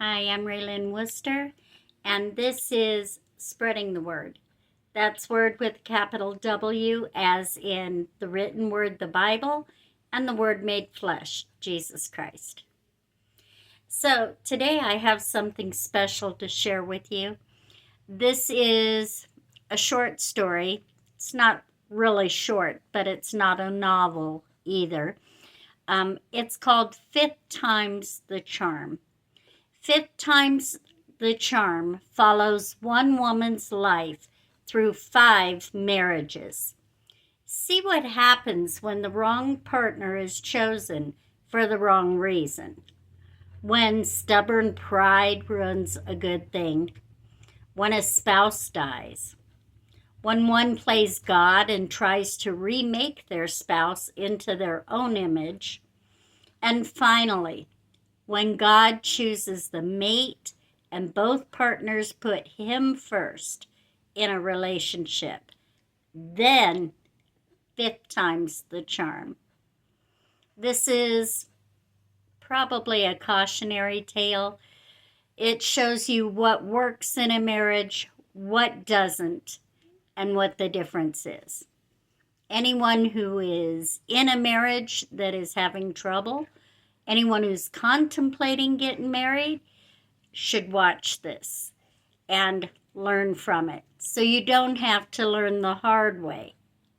Hi, I'm Raylyn Worcester, and this is Spreading the Word. That's word with a capital W, as in the written word, the Bible, and the Word made flesh, Jesus Christ. So today I have something special to share with you. This is a short story. It's not really short, but it's not a novel either. It's called Fifth Time's the Charm. Fifth Time's the Charm follows one woman's life through 5 marriages. See what happens when the wrong partner is chosen for the wrong reason. When stubborn pride ruins a good thing. When a spouse dies. When one plays God and tries to remake their spouse into their own image. And finally, when God chooses the mate and both partners put Him first in a relationship, then fifth time's the charm. This is probably a cautionary tale. It shows you what works in a marriage, what doesn't, and what the difference is. Anyone who is in a marriage that is having trouble, anyone who's contemplating getting married, should watch this and learn from it. So you don't have to learn the hard way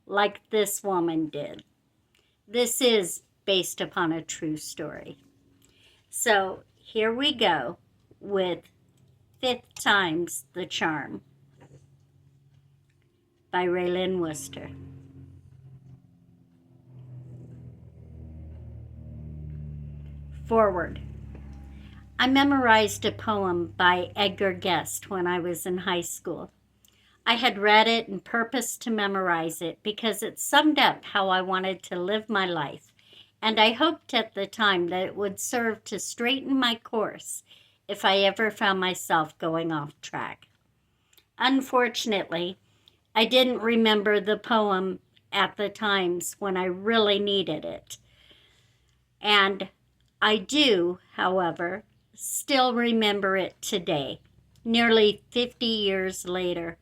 like this woman did. This is based upon a true story. So here we go with Fifth Time's the Charm by Raylyn Worcester. Forward. I memorized a poem by Edgar Guest when I was in high school. I had read it and purposed to memorize it because it summed up how I wanted to live my life, and I hoped at the time that it would serve to straighten my course if I ever found myself going off track. Unfortunately, I didn't remember the poem at the times when I really needed it. And I do, however, still remember it today, nearly 50 years later,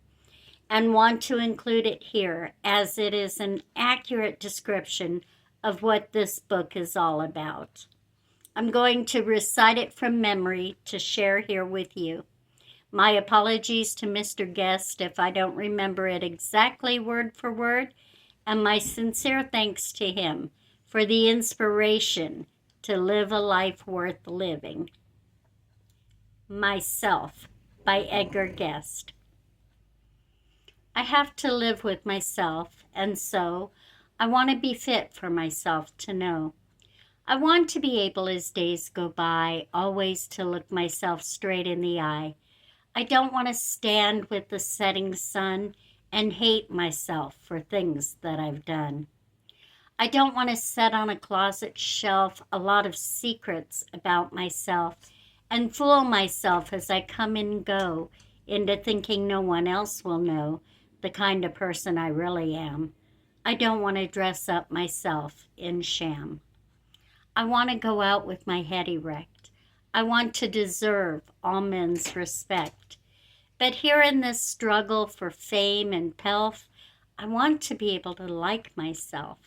and want to include it here as it is an accurate description of what this book is all about. I'm going to recite it from memory to share here with you. My apologies to Mr. Guest if I don't remember it exactly word for word, and my sincere thanks to him for the inspiration to live a life worth living. Myself by Edgar Guest. I have to live with myself, and so I want to be fit for myself to know. I want to be able as days go by always to look myself straight in the eye. I don't want to stand with the setting sun and hate myself for things that I've done. I don't want to set on a closet shelf a lot of secrets about myself and fool myself as I come and go into thinking no one else will know the kind of person I really am. I don't want to dress up myself in sham. I want to go out with my head erect. I want to deserve all men's respect. But here in this struggle for fame and pelf, I want to be able to like myself.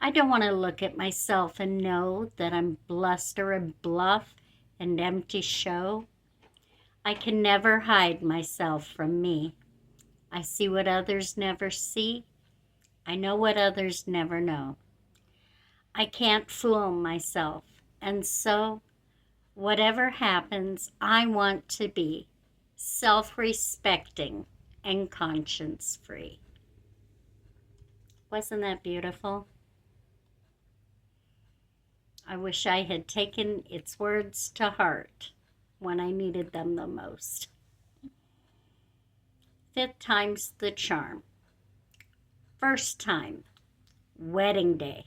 I don't want to look at myself and know that I'm bluster and bluff and empty show. I can never hide myself from me. I see what others never see. I know what others never know. I can't fool myself, and so, whatever happens, I want to be self-respecting and conscience-free. Wasn't that beautiful? I wish I had taken its words to heart when I needed them the most. Fifth time's the charm. First time, wedding day.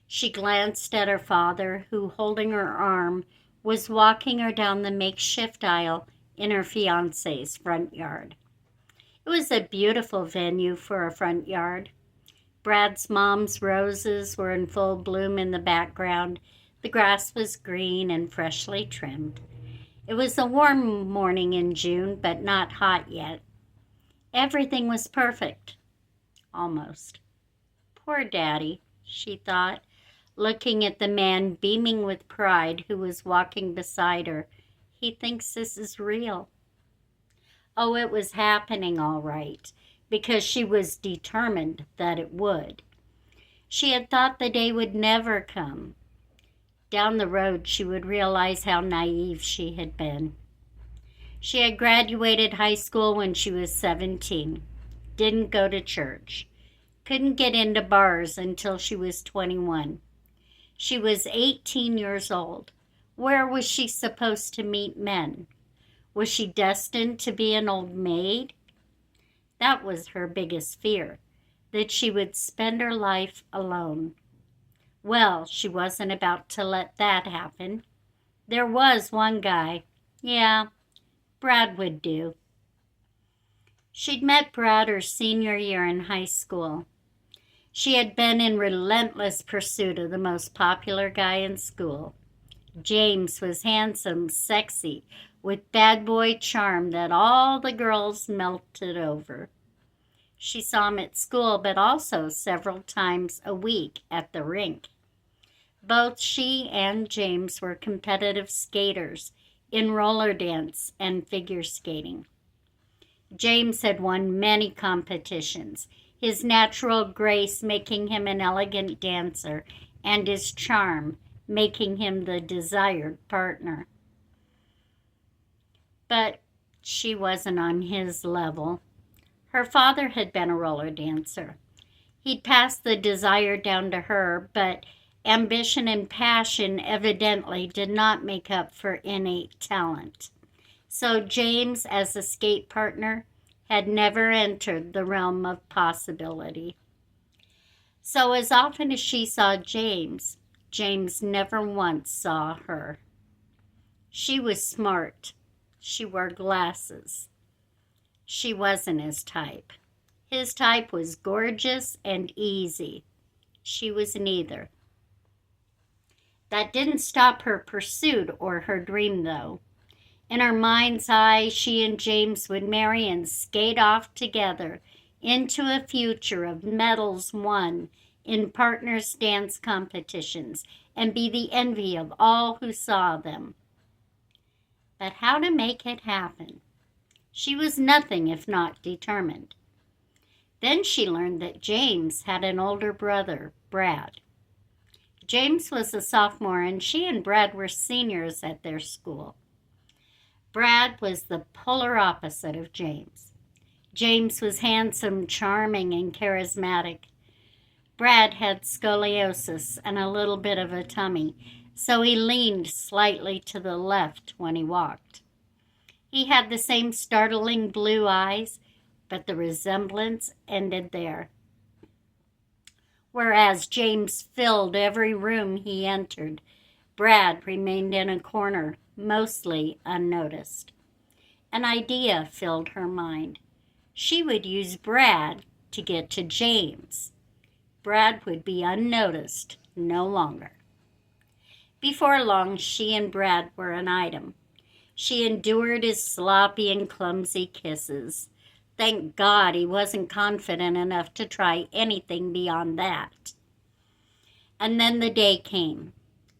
She glanced at her father, who, holding her arm, was walking her down the makeshift aisle in her fiancé's front yard. It was a beautiful venue for a front yard. Brad's mom's roses were in full bloom in the background. The grass was green and freshly trimmed. It was a warm morning in June, but not hot yet. Everything was perfect. Almost. Poor Daddy, she thought, looking at the man beaming with pride who was walking beside her. He thinks this is real. Oh, it was happening all right, because she was determined that it would. She had thought the day would never come. Down the road, she would realize how naive she had been. She had graduated high school when she was 17, didn't go to church, couldn't get into bars until she was 21. She was 18 years old. Where was she supposed to meet men? Was she destined to be an old maid? That was her biggest fear, that she would spend her life alone. Well, she wasn't about to let that happen. There was one guy. Yeah, Brad would do. She'd met Brad her senior year in high school. She had been in relentless pursuit of the most popular guy in school. James was handsome, sexy, with bad boy charm that all the girls melted over. She saw him at school, but also several times a week at the rink. Both she and James were competitive skaters in roller dance and figure skating. James had won many competitions, his natural grace making him an elegant dancer, and his charm making him the desired partner. But she wasn't on his level. Her father had been a roller dancer. He'd passed the desire down to her, but ambition and passion evidently did not make up for innate talent. So James, as a skate partner, had never entered the realm of possibility. So as often as she saw James, James never once saw her. She was smart. She wore glasses. She wasn't his type. His type was gorgeous and easy. She was neither. That didn't stop her pursuit or her dream, though. In her mind's eye, she and James would marry and skate off together into a future of medals won in partners dance competitions and be the envy of all who saw them. But how to make it happen? She was nothing if not determined. Then she learned that James had an older brother, Brad. James was a sophomore and she and Brad were seniors at their school. Brad was the polar opposite of James. James was handsome, charming, and charismatic. Brad had scoliosis and a little bit of a tummy, so he leaned slightly to the left when he walked. He had the same startling blue eyes, but the resemblance ended there. Whereas James filled every room he entered, Brad remained in a corner, mostly unnoticed. An idea filled her mind. She would use Brad to get to James. Brad would be unnoticed no longer. Before long, she and Brad were an item. She endured his sloppy and clumsy kisses. Thank God he wasn't confident enough to try anything beyond that. And then the day came.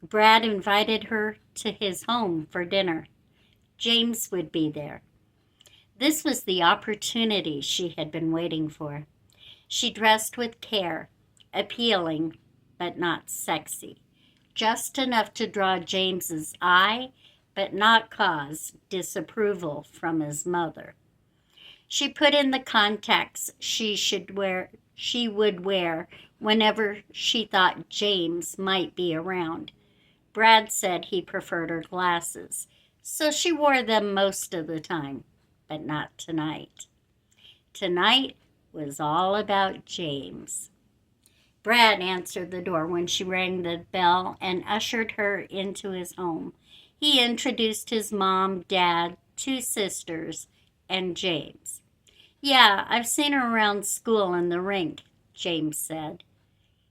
Brad invited her to his home for dinner. James would be there. This was the opportunity she had been waiting for. She dressed with care, appealing, but not sexy. Just enough to draw James's eye, but not cause disapproval from his mother. She put in the contacts she would wear whenever she thought James might be around. Brad said he preferred her glasses, so she wore them most of the time, but not tonight. Tonight was all about James. Brad answered the door when she rang the bell and ushered her into his home. He introduced his mom, dad, 2 sisters, and James. Yeah, I've seen her around school and the rink, James said.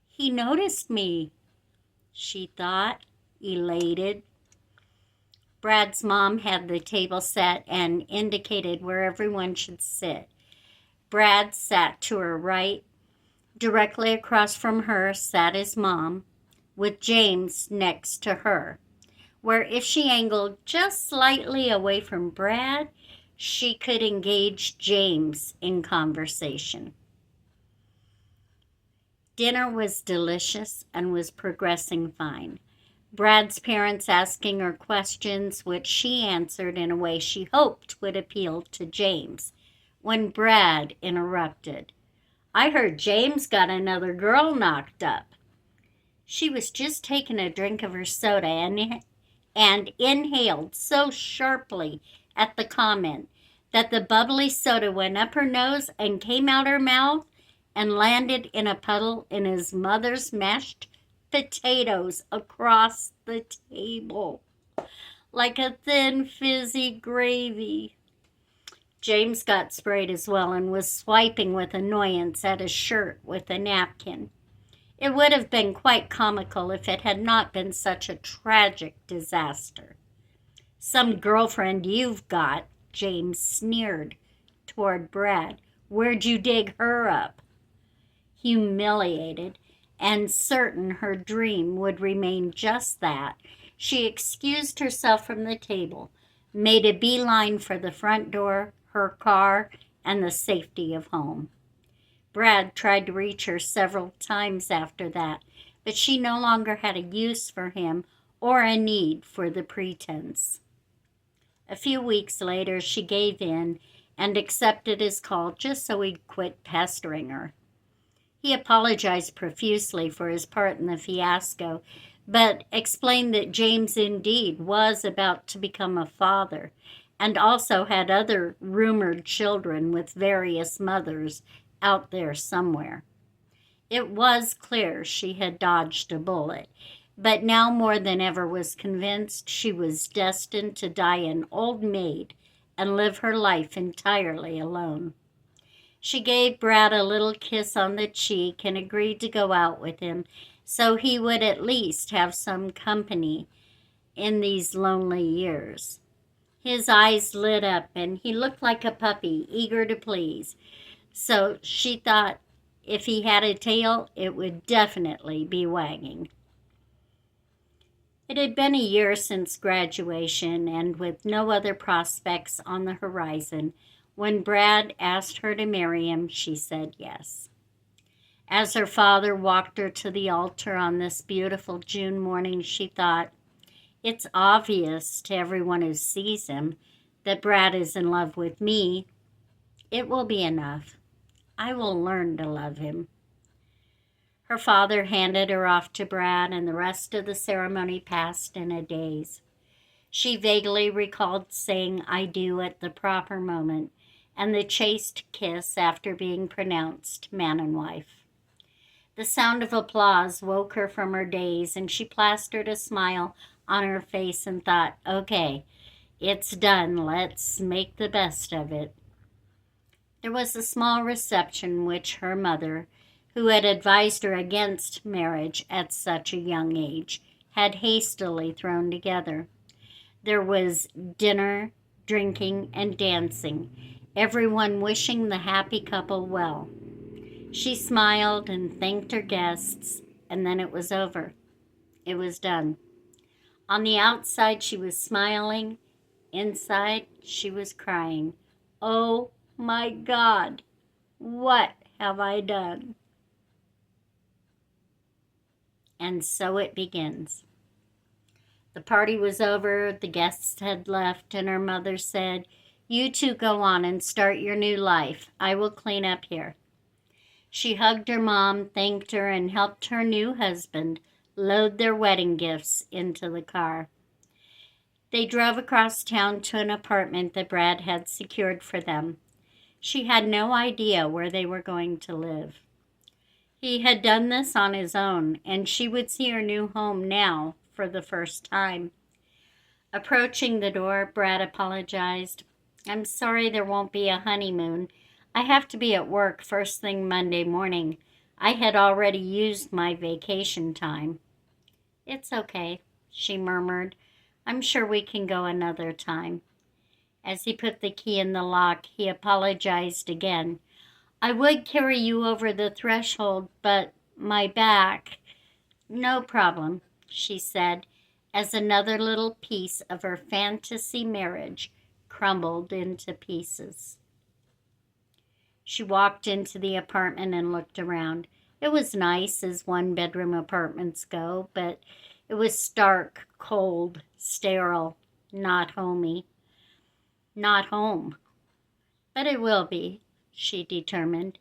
He noticed me, she thought. elated. Brad's mom had the table set and indicated where everyone should sit. Brad sat to her right. Directly across from her sat his mom, with James next to her, where if she angled just slightly away from Brad, she could engage James in conversation. Dinner was delicious and was progressing fine. Brad's parents asking her questions, which she answered in a way she hoped would appeal to James, when Brad interrupted. "I heard James got another girl knocked up." She was just taking a drink of her soda and inhaled so sharply at the comment that the bubbly soda went up her nose and came out her mouth and landed in a puddle in his mother's mashed potatoes across the table, like a thin, fizzy gravy. James got sprayed as well and was swiping with annoyance at his shirt with a napkin. It would have been quite comical if it had not been such a tragic disaster. "Some girlfriend you've got," James sneered toward Brad. "Where'd you dig her up?" Humiliated and certain her dream would remain just that, she excused herself from the table, made a beeline for the front door, her car, and the safety of home. Brad tried to reach her several times after that, but she no longer had a use for him or a need for the pretense. A few weeks later, she gave in and accepted his call just so he'd quit pestering her. He apologized profusely for his part in the fiasco, but explained that James indeed was about to become a father and also had other rumored children with various mothers out there somewhere. It was clear she had dodged a bullet, but now more than ever was convinced she was destined to die an old maid and live her life entirely alone. She gave Brad a little kiss on the cheek and agreed to go out with him so he would at least have some company in these lonely years. His eyes lit up and he looked like a puppy, eager to please. So she thought if he had a tail, it would definitely be wagging. It had been a year since graduation, and with no other prospects on the horizon, when Brad asked her to marry him, she said yes. As her father walked her to the altar on this beautiful June morning, she thought, "It's obvious to everyone who sees him that Brad is in love with me. It will be enough. I will learn to love him." Her father handed her off to Brad, and the rest of the ceremony passed in a daze. She vaguely recalled saying "I do" at the proper moment, and the chaste kiss after being pronounced man and wife. The sound of applause woke her from her daze, and she plastered a smile on her face and thought, "Okay, it's done. Let's make the best of it." There was a small reception which her mother, who had advised her against marriage at such a young age, had hastily thrown together. There was dinner, drinking, and dancing, everyone wishing the happy couple well. She smiled and thanked her guests, and then it was over. It was done. On the outside, she was smiling. Inside, she was crying. "Oh my God, what have I done?" And so it begins. The party was over, the guests had left, and her mother said, "You two go on and start your new life. I will clean up here." She hugged her mom, thanked her, and helped her new husband load their wedding gifts into the car. They drove across town to an apartment that Brad had secured for them. She had no idea where they were going to live. He had done this on his own, and she would see her new home now for the first time. Approaching the door, Brad apologized. "I'm sorry there won't be a honeymoon. I have to be at work first thing Monday morning. I had already used my vacation time." "It's okay," she murmured. "I'm sure we can go another time." As he put the key in the lock, he apologized again. "I would carry you over the threshold, but my back—" "No problem," she said, as another little piece of her fantasy marriage crumbled into pieces. She walked into the apartment and looked around. It was nice, as one-bedroom apartments go, but it was stark, cold, sterile, not homey. Not home. But it will be, she determined.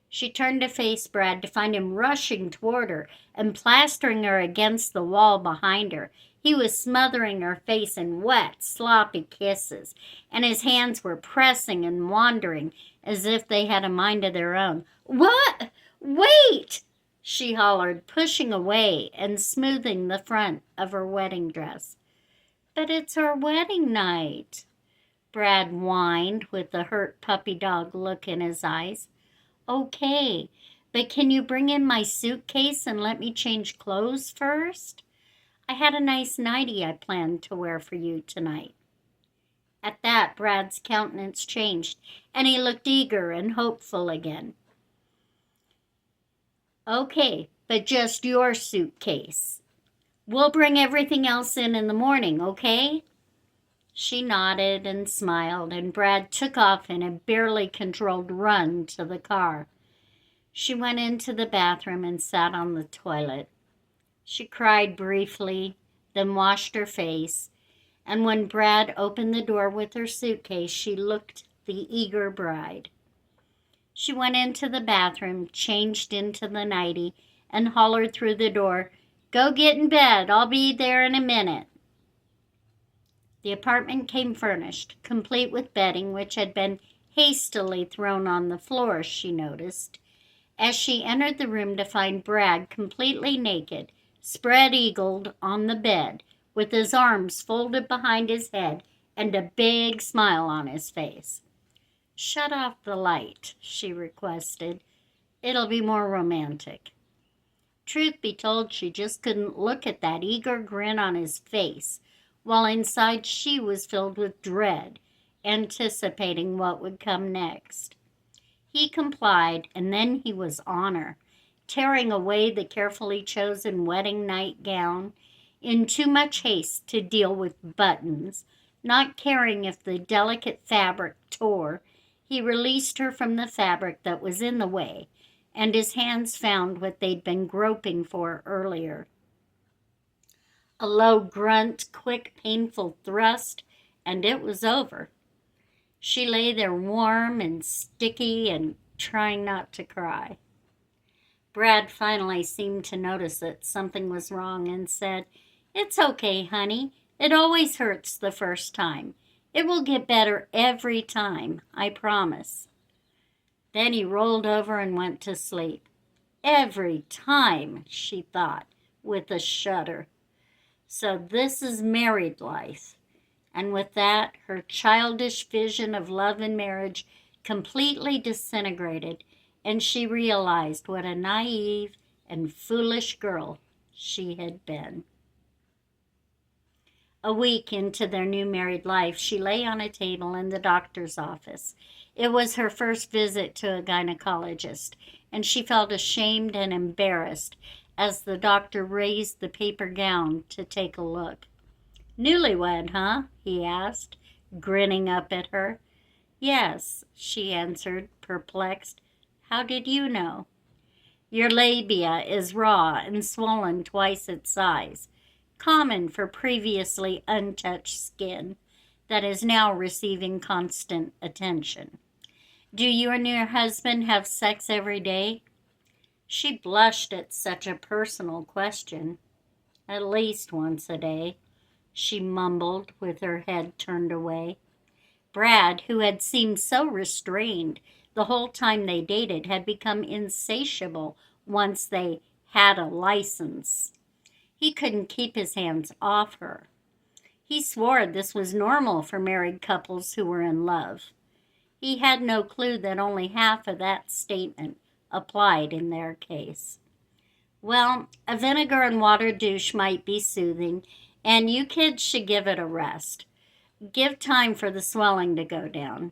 She turned to face Brad to find him rushing toward her and plastering her against the wall behind her. He was smothering her face in wet, sloppy kisses, and his hands were pressing and wandering as if they had a mind of their own. "What? Wait!" she hollered, pushing away and smoothing the front of her wedding dress. "But it's our wedding night," Brad whined with the hurt puppy dog look in his eyes. "Okay, but can you bring in my suitcase and let me change clothes first? I had a nice nightie I planned to wear for you tonight." At that, Brad's countenance changed, and he looked eager and hopeful again. "Okay, but just your suitcase. We'll bring everything else in the morning, okay?" She nodded and smiled, and Brad took off in a barely controlled run to the car. She went into the bathroom and sat on the toilet. She cried briefly, then washed her face, and when Brad opened the door with her suitcase, she looked the eager bride. She went into the bathroom, changed into the nightie, and hollered through the door, "Go get in bed. I'll be there in a minute." The apartment came furnished, complete with bedding which had been hastily thrown on the floor, she noticed, as she entered the room to find Brad completely naked, spread-eagled on the bed, with his arms folded behind his head and a big smile on his face. "Shut off the light," she requested. "It'll be more romantic." Truth be told, she just couldn't look at that eager grin on his face, while inside she was filled with dread, anticipating what would come next. He complied, and then he was on her, tearing away the carefully chosen wedding night gown in too much haste to deal with buttons. Not caring if the delicate fabric tore, he released her from the fabric that was in the way, and his hands found what they'd been groping for earlier. A low grunt, quick, painful thrust, and it was over. She lay there warm and sticky and trying not to cry. Brad finally seemed to notice that something was wrong and said, "It's okay, honey. It always hurts the first time. It will get better every time, I promise." Then he rolled over and went to sleep. Every time, she thought, with a shudder. So this is married life. And with that, her childish vision of love and marriage completely disintegrated, and she realized what a naive and foolish girl she had been. A week into their new married life, she lay on a table in the doctor's office. It was her first visit to a gynecologist, and she felt ashamed and embarrassed as the doctor raised the paper gown to take a look. "Newlywed, huh?" he asked, grinning up at her. "Yes," she answered, perplexed. "How did you know?" "Your labia is raw and swollen twice its size, common for previously untouched skin that is now receiving constant attention. Do you and your husband have sex every day?" She blushed at such a personal question. "At least once a day," she mumbled with her head turned away. Brad, who had seemed so restrained the whole time they dated, had become insatiable once they had a license. He couldn't keep his hands off her. He swore this was normal for married couples who were in love. He had no clue that only half of that statement applied in their case. Well, a vinegar and water douche might be soothing And you kids should give it a rest. Give time for the swelling to go down.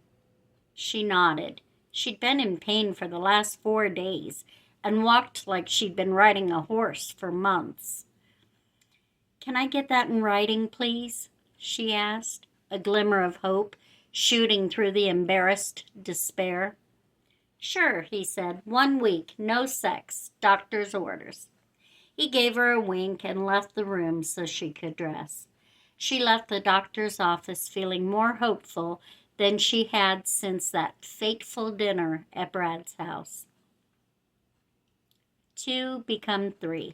She nodded. She'd been in pain for the last 4 days and walked like she'd been riding a horse for months. "Can I get that in writing, please?" she asked, a glimmer of hope shooting through the embarrassed despair. "Sure," he said. "1 week, no sex, doctor's orders." He gave her a wink and left the room so she could dress. She left the doctor's office feeling more hopeful than she had since that fateful dinner at Brad's house. 2 become 3.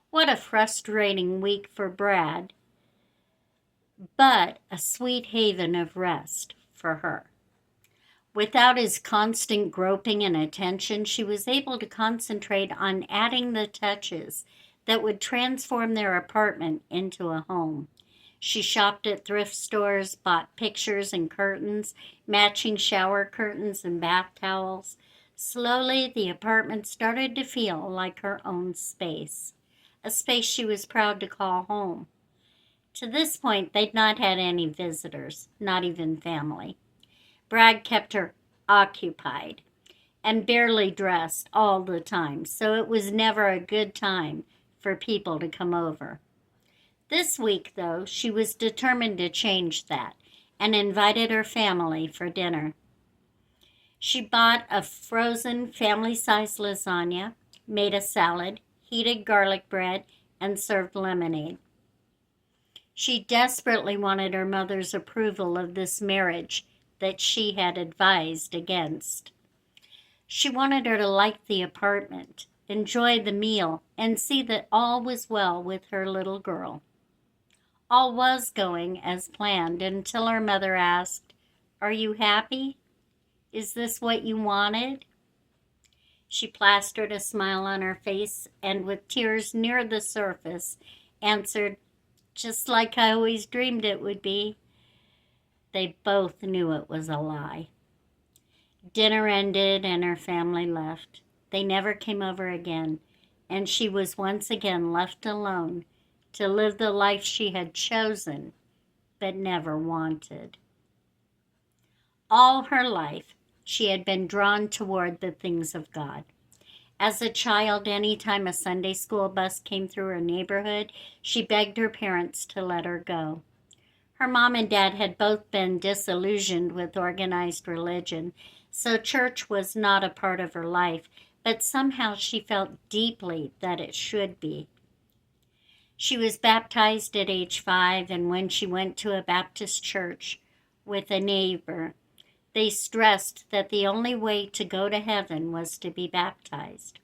What a frustrating week for Brad, but a sweet haven of rest for her. Without his constant groping and attention, she was able to concentrate on adding the touches that would transform their apartment into a home. She shopped at thrift stores, bought pictures and curtains, matching shower curtains and bath towels. Slowly, the apartment started to feel like her own space, a space she was proud to call home. To this point, they'd not had any visitors, not even family. Brad kept her occupied and barely dressed all the time, so it was never a good time for people to come over. This week, though, she was determined to change that and invited her family for dinner. She bought a frozen family-sized lasagna, made a salad, heated garlic bread, and served lemonade. She desperately wanted her mother's approval of this marriage that she had advised against. She wanted her to like the apartment, enjoy the meal, and see that all was well with her little girl. All was going as planned until her mother asked, "Are you happy? Is this what you wanted?" She plastered a smile on her face and, with tears near the surface, answered, "Just like I always dreamed it would be." They both knew it was a lie. Dinner ended and her family left. They never came over again, and she was once again left alone to live the life she had chosen but never wanted. All her life, she had been drawn toward the things of God. As a child, any time a Sunday school bus came through her neighborhood, she begged her parents to let her go. Her mom and dad had both been disillusioned with organized religion, so church was not a part of her life, but somehow she felt deeply that it should be. She was baptized at age 5, and when she went to a Baptist church with a neighbor, they stressed that the only way to go to heaven was to be baptized.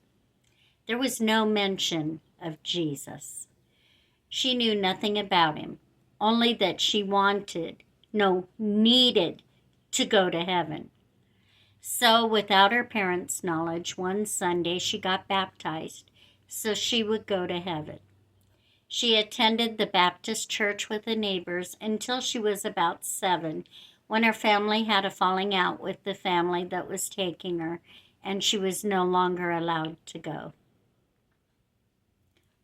There was no mention of Jesus. She knew nothing about him, only that she needed to go to heaven. So, without her parents' knowledge, one Sunday she got baptized so she would go to heaven. She attended the Baptist church with the neighbors until she was about 7, when her family had a falling out with the family that was taking her, and she was no longer allowed to go.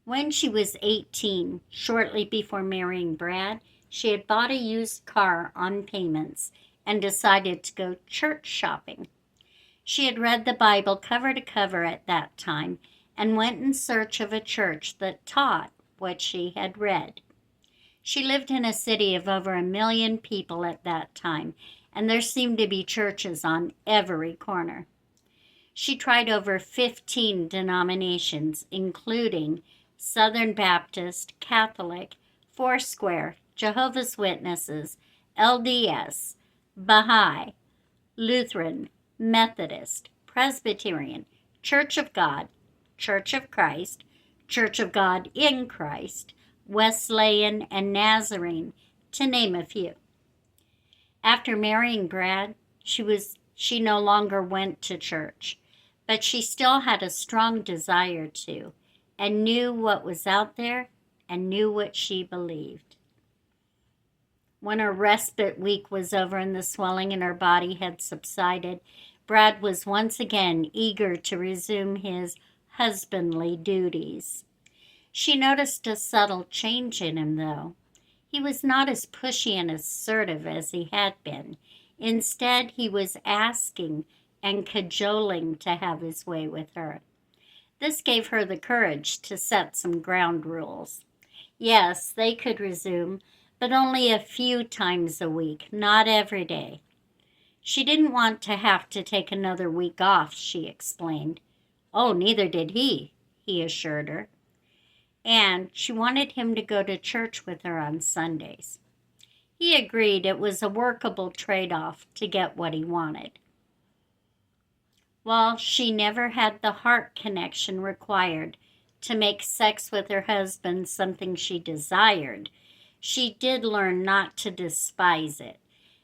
When she was 18, shortly before marrying Brad, she had bought a used car on payments and decided to go church shopping. She had read the Bible cover to cover at that time and went in search of a church that taught what she had read. She lived in a city of over 1 million people at that time, and there seemed to be churches on every corner. She tried over 15 denominations, including Southern Baptist, Catholic, Foursquare, Jehovah's Witnesses, LDS, Baha'i, Lutheran, Methodist, Presbyterian, Church of God, Church of Christ, Church of God in Christ, Wesleyan, and Nazarene, to name a few. After marrying Brad, she no longer went to church, but she still had a strong desire to, and knew what was out there and knew what she believed. When her respite week was over and the swelling in her body had subsided, Brad was once again eager to resume his husbandly duties. She noticed a subtle change in him, though. He was not as pushy and assertive as he had been. Instead, he was asking and cajoling to have his way with her. This gave her the courage to set some ground rules. Yes, they could resume, but only a few times a week, not every day. She didn't want to have to take another week off, she explained. Oh, neither did he assured her. And she wanted him to go to church with her on Sundays. He agreed it was a workable trade-off to get what he wanted. While she never had the heart connection required to make sex with her husband something she desired, she did learn not to despise it,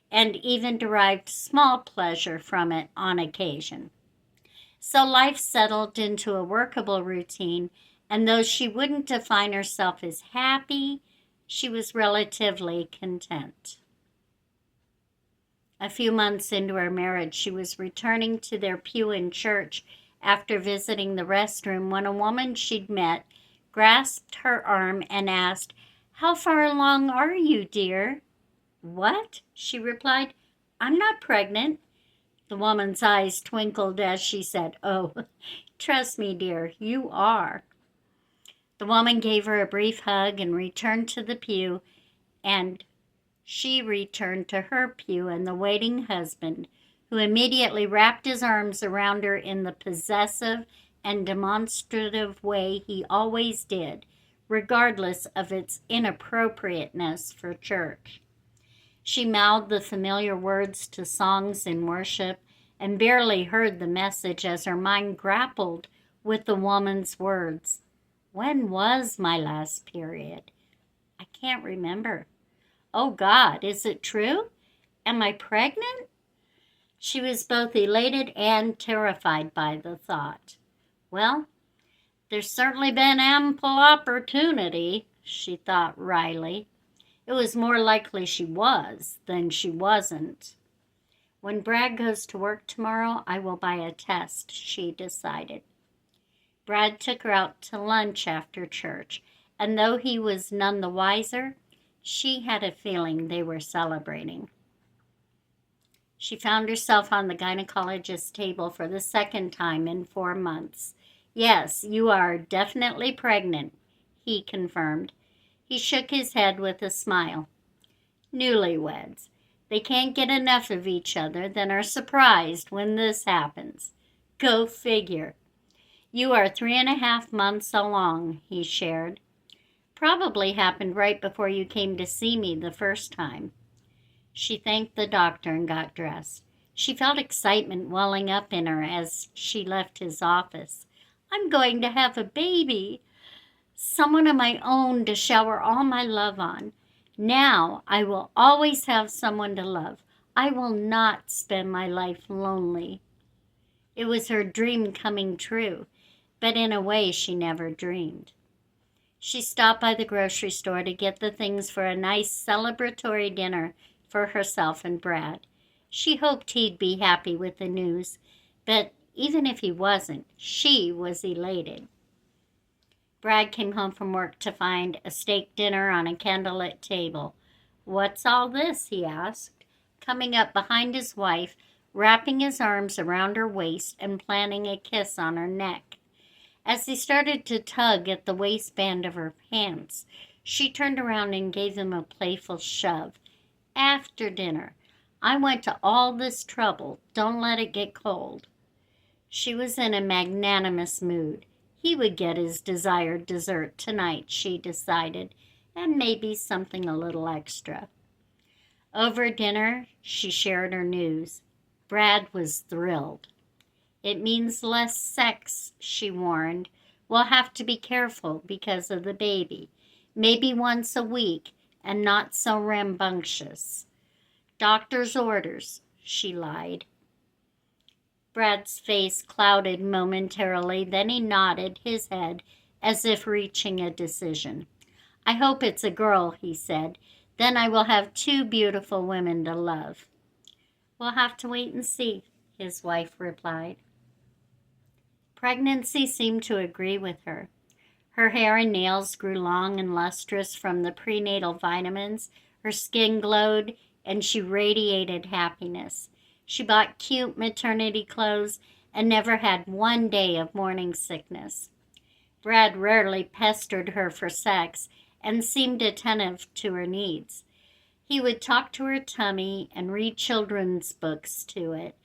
and even derived small pleasure from it on occasion. So life settled into a workable routine, and though she wouldn't define herself as happy, she was relatively content. A few months into her marriage, she was returning to their pew in church after visiting the restroom when a woman she'd met grasped her arm and asked, "How far along are you, dear?" "What?" she replied. "I'm not pregnant." The woman's eyes twinkled as she said, "Oh, trust me, dear, you are." The woman gave her a brief hug and returned to the pew, and she returned to her pew and the waiting husband, who immediately wrapped his arms around her in the possessive and demonstrative way he always did, regardless of its inappropriateness for church. She mouthed the familiar words to songs in worship and barely heard the message as her mind grappled with the woman's words. When was my last period? I can't remember. Oh God, is it true? Am I pregnant? She was both elated and terrified by the thought. Well, there's certainly been ample opportunity, she thought wryly. It was more likely she was than she wasn't. When Brad goes to work tomorrow, I will buy a test, she decided. Brad took her out to lunch after church, and though he was none the wiser, she had a feeling they were celebrating. She found herself on the gynecologist's table for the second time in 4 months. "Yes, you are definitely pregnant," he confirmed. He shook his head with a smile. Newlyweds. They can't get enough of each other, then are surprised when this happens. Go figure. "You are 3.5 months along," he shared. "Probably happened right before you came to see me the first time." She thanked the doctor and got dressed. She felt excitement welling up in her as she left his office. "I'm going to have a baby. Someone of my own to shower all my love on. Now I will always have someone to love. I will not spend my life lonely." It was her dream coming true, but in a way she never dreamed. She stopped by the grocery store to get the things for a nice celebratory dinner for herself and Brad. She hoped he'd be happy with the news, but even if he wasn't, she was elated. Brad came home from work to find a steak dinner on a candlelit table. "What's all this?" he asked, coming up behind his wife, wrapping his arms around her waist and planting a kiss on her neck. As he started to tug at the waistband of her pants, she turned around and gave him a playful shove. "After dinner. I went to all this trouble. Don't let it get cold." She was in a magnanimous mood. He would get his desired dessert tonight, she decided, and maybe something a little extra. Over dinner, she shared her news. Brad was thrilled. "It means less sex," she warned. "We'll have to be careful because of the baby. Maybe once a week, and not so rambunctious." "Doctor's orders," she lied. Brad's face clouded momentarily, then he nodded his head as if reaching a decision. "I hope it's a girl," he said. "Then I will have 2 beautiful women to love." "We'll have to wait and see," his wife replied. Pregnancy seemed to agree with her. Her hair and nails grew long and lustrous from the prenatal vitamins. Her skin glowed, and she radiated happiness. She bought cute maternity clothes and never had one day of morning sickness. Brad rarely pestered her for sex and seemed attentive to her needs. He would talk to her tummy and read children's books to it,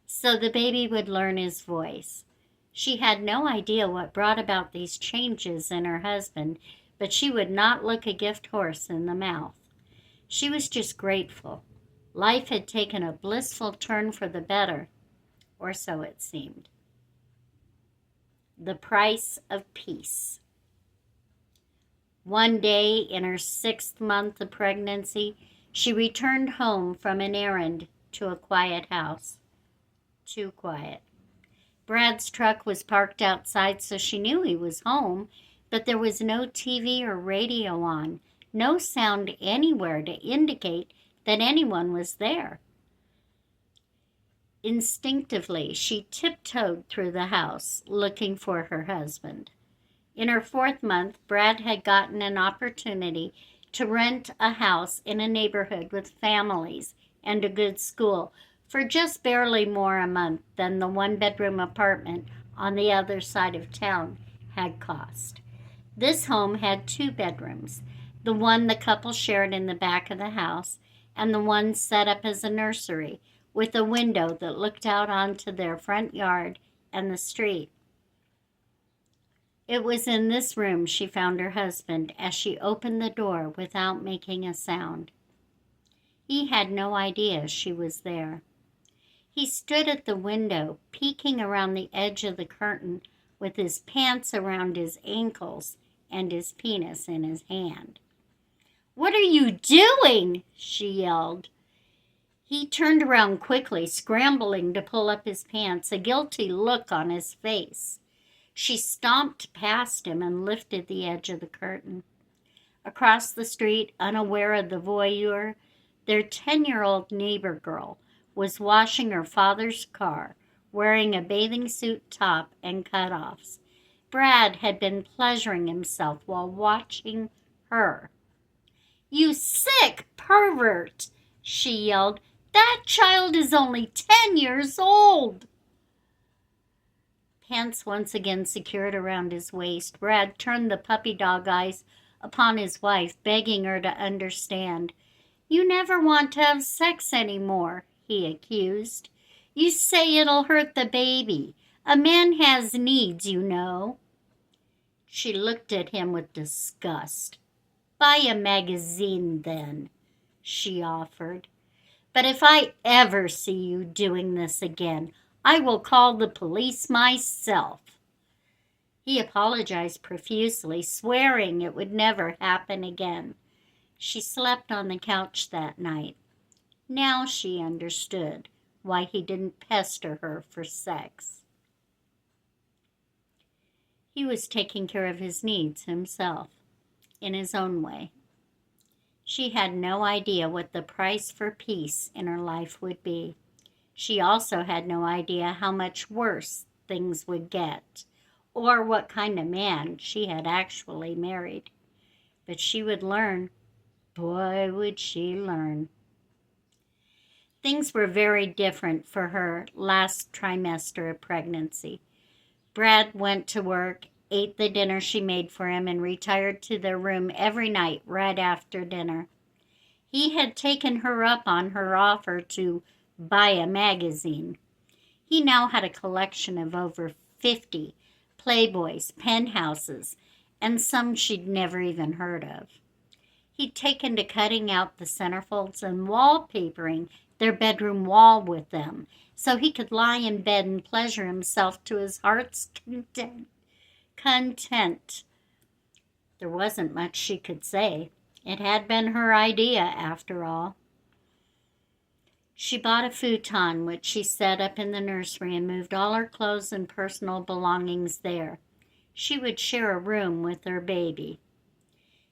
so the baby would learn his voice. She had no idea what brought about these changes in her husband, but she would not look a gift horse in the mouth. She was just grateful. Life had taken a blissful turn for the better, or so it seemed. The price of peace. One day in her 6th month of pregnancy, she returned home from an errand to a quiet house. Too quiet. Brad's truck was parked outside, so she knew he was home, but there was no TV or radio on, no sound anywhere to indicate that anyone was there. Instinctively, she tiptoed through the house, looking for her husband. In her 4th month, Brad had gotten an opportunity to rent a house in a neighborhood with families and a good school for just barely more a month than the 1-bedroom apartment on the other side of town had cost. This home had 2 bedrooms, the one the couple shared in the back of the house, and the one set up as a nursery with a window that looked out onto their front yard and the street. It was in this room she found her husband as she opened the door without making a sound. He had no idea she was there. He stood at the window, peeking around the edge of the curtain with his pants around his ankles and his penis in his hand. "What are you doing?" she yelled. He turned around quickly, scrambling to pull up his pants, a guilty look on his face. She stomped past him and lifted the edge of the curtain. Across the street, unaware of the voyeur, their 10-year-old neighbor girl was washing her father's car, wearing a bathing suit top and cutoffs. Brad had been pleasuring himself while watching her. "You sick pervert!" she yelled. "That child is only 10 years old!" Pants once again secured around his waist, Brad turned the puppy dog eyes upon his wife, begging her to understand. "You never want to have sex anymore," he accused. "You say it'll hurt the baby. A man has needs, you know." She looked at him with disgust. "Buy a magazine, then," she offered. "But if I ever see you doing this again, I will call the police myself." He apologized profusely, swearing it would never happen again. She slept on the couch that night. Now she understood why he didn't pester her for sex. He was taking care of his needs himself, in his own way. She had no idea what the price for peace in her life would be. She also had no idea how much worse things would get, or what kind of man she had actually married. But she would learn. Boy, would she learn. Things were very different for her last trimester of pregnancy. Brad went to work, ate the dinner she made for him, and retired to their room every night right after dinner. He had taken her up on her offer to buy a magazine. He now had a collection of over 50 Playboys, Penthouses, and some she'd never even heard of. He'd taken to cutting out the centerfolds and wallpapering their bedroom wall with them, so he could lie in bed and pleasure himself to his heart's content. There wasn't much she could say. It had been her idea, after all. She bought a futon, which she set up in the nursery, and moved all her clothes and personal belongings there. She would share a room with her baby.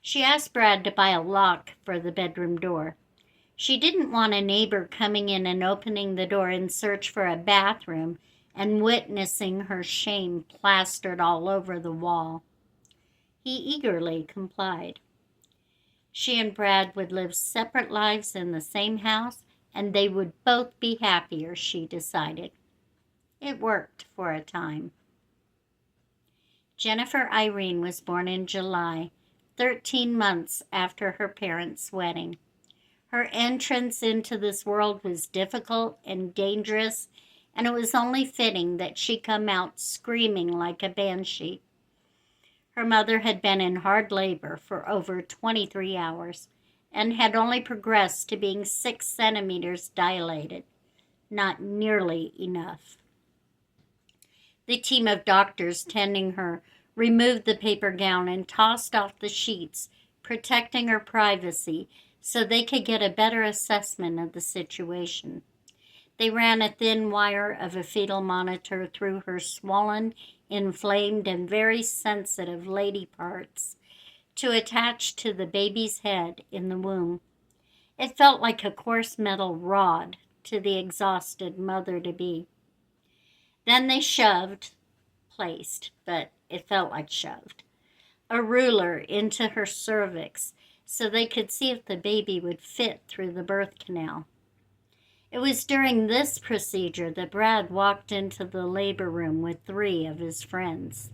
She asked Brad to buy a lock for the bedroom door. She didn't want a neighbor coming in and opening the door in search for a bathroom and witnessing her shame plastered all over the wall. He eagerly complied. She and Brad would live separate lives in the same house, and they would both be happier, she decided. It worked for a time. Jennifer Irene was born in July, 13 months after her parents' wedding. Her entrance into this world was difficult and dangerous, and it was only fitting that she come out screaming like a banshee. Her mother had been in hard labor for over 23 hours and had only progressed to being 6 centimeters dilated. Not nearly enough. The team of doctors tending her removed the paper gown and tossed off the sheets, protecting her privacy so they could get a better assessment of the situation. They ran a thin wire of a fetal monitor through her swollen, inflamed, and very sensitive lady parts to attach to the baby's head in the womb. It felt like a coarse metal rod to the exhausted mother-to-be. Then they placed, but it felt like shoved, a ruler into her cervix so they could see if the baby would fit through the birth canal. It was during this procedure that Brad walked into the labor room with 3 of his friends.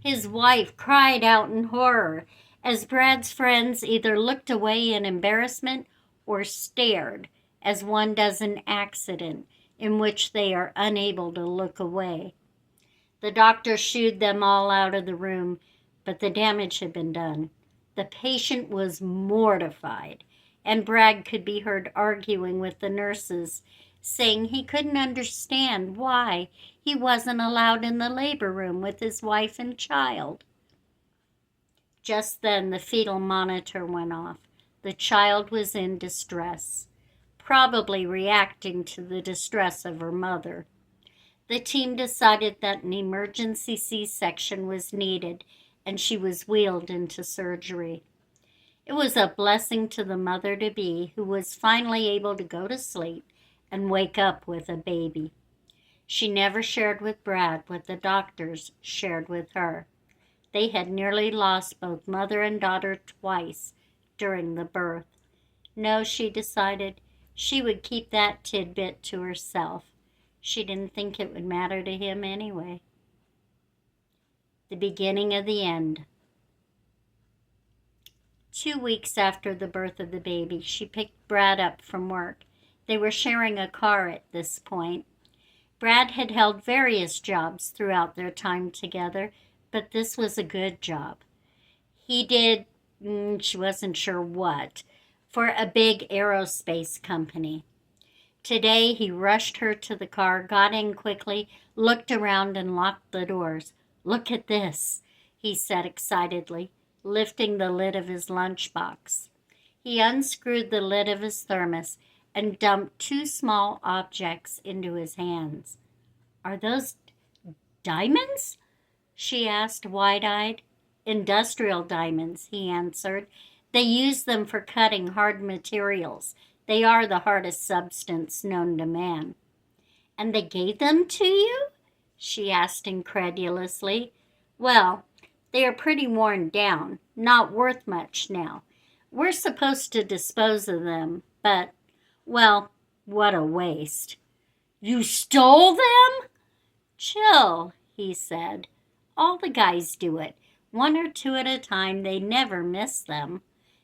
His wife cried out in horror as Brad's friends either looked away in embarrassment or stared as one does an accident in which they are unable to look away. The doctor shooed them all out of the room, but the damage had been done. The patient was mortified, and Brad could be heard arguing with the nurses, saying he couldn't understand why he wasn't allowed in the labor room with his wife and child. Just then the fetal monitor went off. The child was in distress, probably reacting to the distress of her mother. The team decided that an emergency C-section was needed, and she was wheeled into surgery. It was a blessing to the mother-to-be, who was finally able to go to sleep and wake up with a baby. She never shared with Brad what the doctors shared with her. They had nearly lost both mother and daughter twice during the birth. No, she decided, she would keep that tidbit to herself. She didn't think it would matter to him anyway. The beginning of the end. 2 weeks after the birth of the baby, she picked Brad up from work. They were sharing a car at this point. Brad had held various jobs throughout their time together, but this was a good job. He did, she wasn't sure what, for a big aerospace company. Today he rushed her to the car, got in quickly, looked around, and locked the doors. "Look at this," he said excitedly, lifting the lid of his lunchbox. He unscrewed the lid of his thermos and dumped 2 small objects into his hands. "Are those diamonds?" she asked, wide-eyed. "Industrial diamonds," he answered. "They use them for cutting hard materials. They are the hardest substance known to man." "And they gave them to you?" she asked incredulously. "Well, they are pretty worn down, not worth much now. We're supposed to dispose of them, but, well, what a waste." "You stole them?" "Chill," he said. "All the guys do it, 1 or 2 at a time. They never miss them.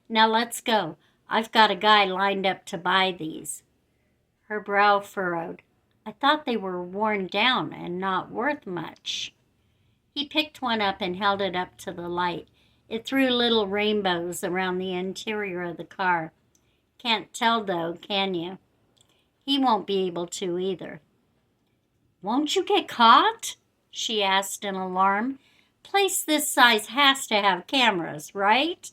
Now let's go. I've got a guy lined up to buy these." Her brow furrowed. "I thought they were worn down and not worth much." He picked one up and held it up to the light. It threw little rainbows around the interior of the car. "Can't tell, though, can you?" He won't be able to either. "Won't you get caught?" she asked in alarm. "Place this size has to have cameras, right?"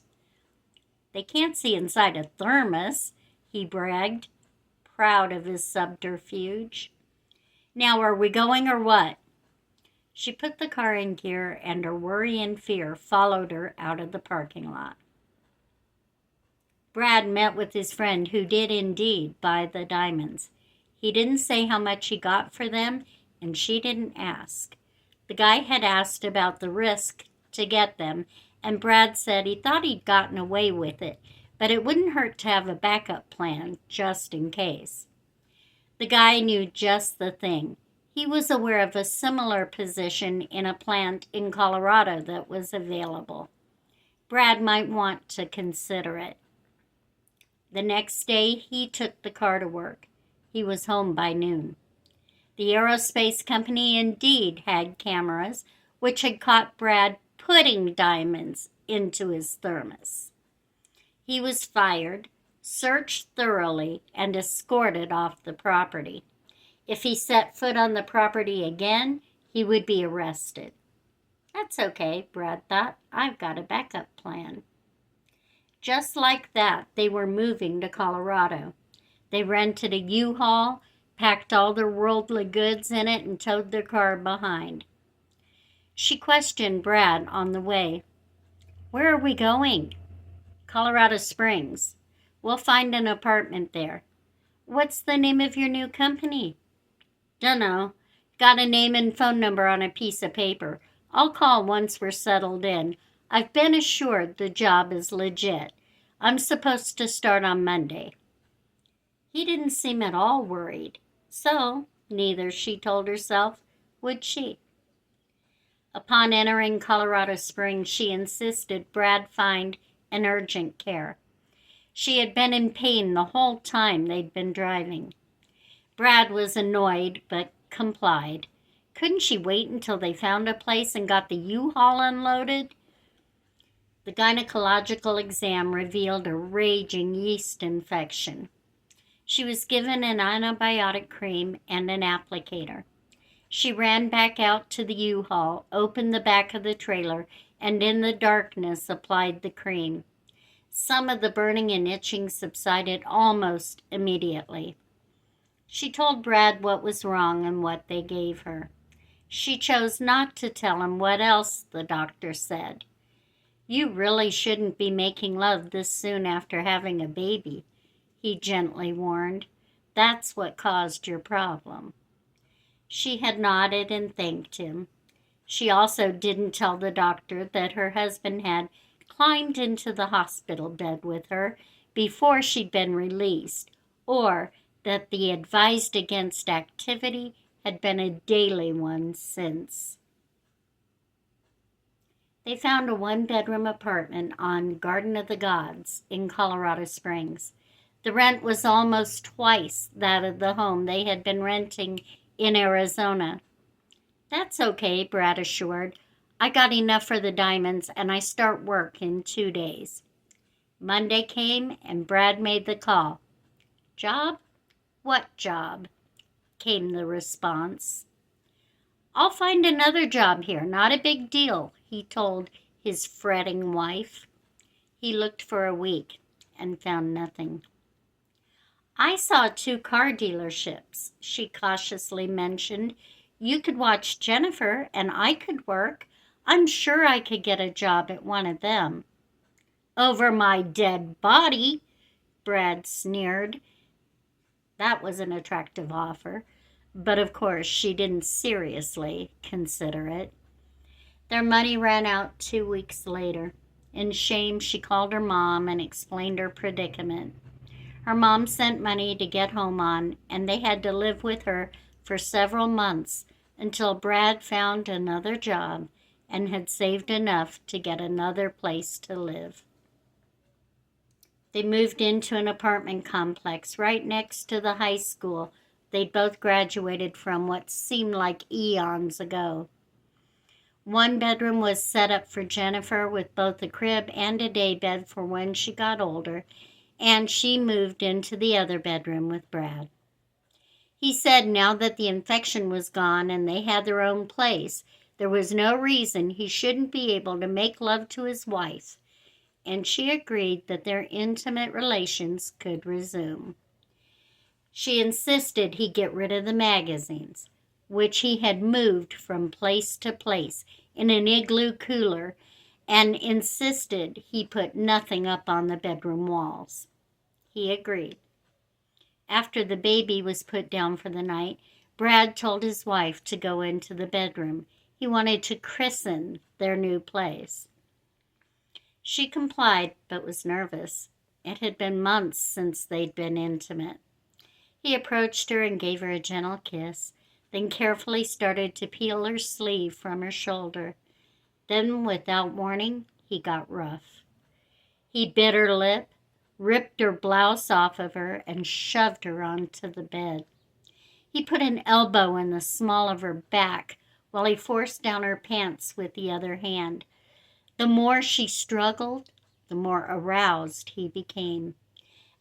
"They can't see inside a thermos," he bragged, proud of his subterfuge. "Now, are we going or what?" She put the car in gear, and her worry and fear followed her out of the parking lot. Brad met with his friend, who did indeed buy the diamonds. He didn't say how much he got for them, and she didn't ask. The guy had asked about the risk to get them, and Brad said he thought he'd gotten away with it, but it wouldn't hurt to have a backup plan just in case. The guy knew just the thing. He was aware of a similar position in a plant in Colorado that was available. Brad might want to consider it. The next day, he took the car to work. He was home by noon. The aerospace company indeed had cameras, which had caught Brad putting diamonds into his thermos. He was fired, searched thoroughly, and escorted off the property. If he set foot on the property again, he would be arrested. That's okay, Brad thought. I've got a backup plan. Just like that, they were moving to Colorado. They rented a U-Haul, packed all their worldly goods in it, and towed their car behind. She questioned Brad on the way. Where are we going? Colorado Springs. We'll find an apartment there. What's the name of your new company? Dunno. Got a name and phone number on a piece of paper. I'll call once we're settled in. I've been assured the job is legit. I'm supposed to start on Monday. He didn't seem at all worried. So, neither, she told herself, would she. Upon entering Colorado Springs, she insisted Brad find an urgent care. She had been in pain the whole time they'd been driving. Brad was annoyed, but complied. Couldn't she wait until they found a place and got the U-Haul unloaded? The gynecological exam revealed a raging yeast infection. She was given an antibiotic cream and an applicator. She ran back out to the U-Haul, opened the back of the trailer, and in the darkness applied the cream. Some of the burning and itching subsided almost immediately. She told Brad what was wrong and what they gave her. She chose not to tell him what else the doctor said. You really shouldn't be making love this soon after having a baby, he gently warned. That's what caused your problem. She had nodded and thanked him. She also didn't tell the doctor that her husband had climbed into the hospital bed with her before she'd been released, or that the advised against activity had been a daily one since. They found a one-bedroom apartment on Garden of the Gods in Colorado Springs. The rent was almost twice that of the home they had been renting in Arizona. That's okay, Brad assured. I got enough for the diamonds, and I start work in 2 days. Monday came, and Brad made the call. Job? What job? Came the response. I'll find another job here, not a big deal, he told his fretting wife. He looked for a week and found nothing. I saw 2 car dealerships, she cautiously mentioned. You could watch Jennifer, and I could work. I'm sure I could get a job at one of them. Over my dead body, Brad sneered. That was an attractive offer, but of course she didn't seriously consider it. Their money ran out 2 weeks later. In shame, she called her mom and explained her predicament. Her mom sent money to get home on, and they had to live with her for several months until Brad found another job and had saved enough to get another place to live. They moved into an apartment complex right next to the high school they'd both graduated from what seemed like eons ago. One bedroom was set up for Jennifer with both a crib and a daybed for when she got older, and she moved into the other bedroom with Brad. He said now that the infection was gone and they had their own place, there was no reason he shouldn't be able to make love to his wife, and she agreed that their intimate relations could resume. She insisted he get rid of the magazines, which he had moved from place to place in an igloo cooler, and insisted he put nothing up on the bedroom walls. He agreed. After the baby was put down for the night, Brad told his wife to go into the bedroom. He wanted to christen their new place. She complied, but was nervous. It had been months since they'd been intimate. He approached her and gave her a gentle kiss, then carefully started to peel her sleeve from her shoulder. Then, without warning, he got rough. He bit her lip, ripped her blouse off of her, and shoved her onto the bed. He put an elbow in the small of her back while he forced down her pants with the other hand. The more she struggled, the more aroused he became.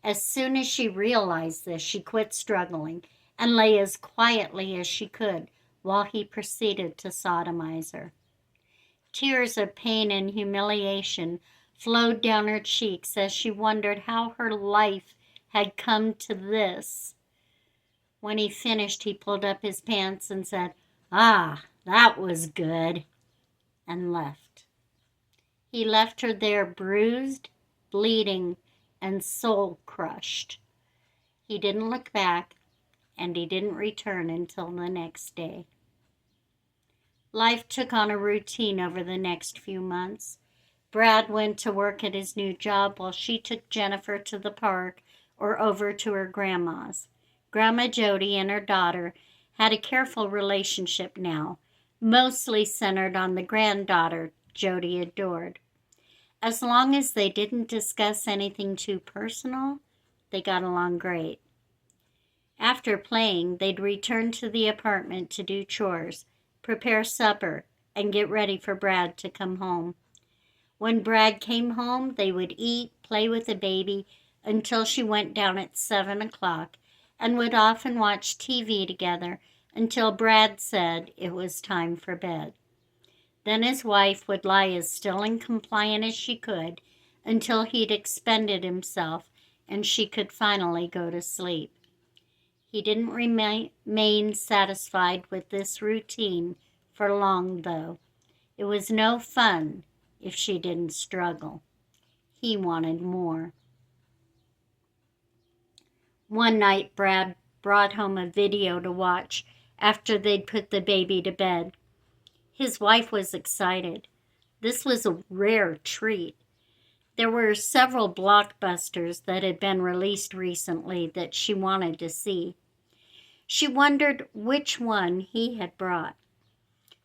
As soon as she realized this, she quit struggling and lay as quietly as she could while he proceeded to sodomize her. Tears of pain and humiliation flowed down her cheeks as she wondered how her life had come to this. When he finished, he pulled up his pants and said, "Ah, that was good," and left. He left her there bruised, bleeding, and soul-crushed. He didn't look back, and he didn't return until the next day. Life took on a routine over the next few months. Brad went to work at his new job while she took Jennifer to the park or over to her grandma's. Grandma Jody and her daughter had a careful relationship now, mostly centered on the granddaughter Jody adored. As long as they didn't discuss anything too personal, they got along great. After playing, they'd return to the apartment to do chores, prepare supper, and get ready for Brad to come home. When Brad came home, they would eat, play with the baby until she went down at 7 o'clock, and would often watch TV together until Brad said it was time for bed. Then his wife would lie as still and compliant as she could until he'd expended himself and she could finally go to sleep. He didn't remain satisfied with this routine for long, though. It was no fun if she didn't struggle. He wanted more. One night, Brad brought home a video to watch after they'd put the baby to bed. His wife was excited. This was a rare treat. There were several blockbusters that had been released recently that she wanted to see. She wondered which one he had brought.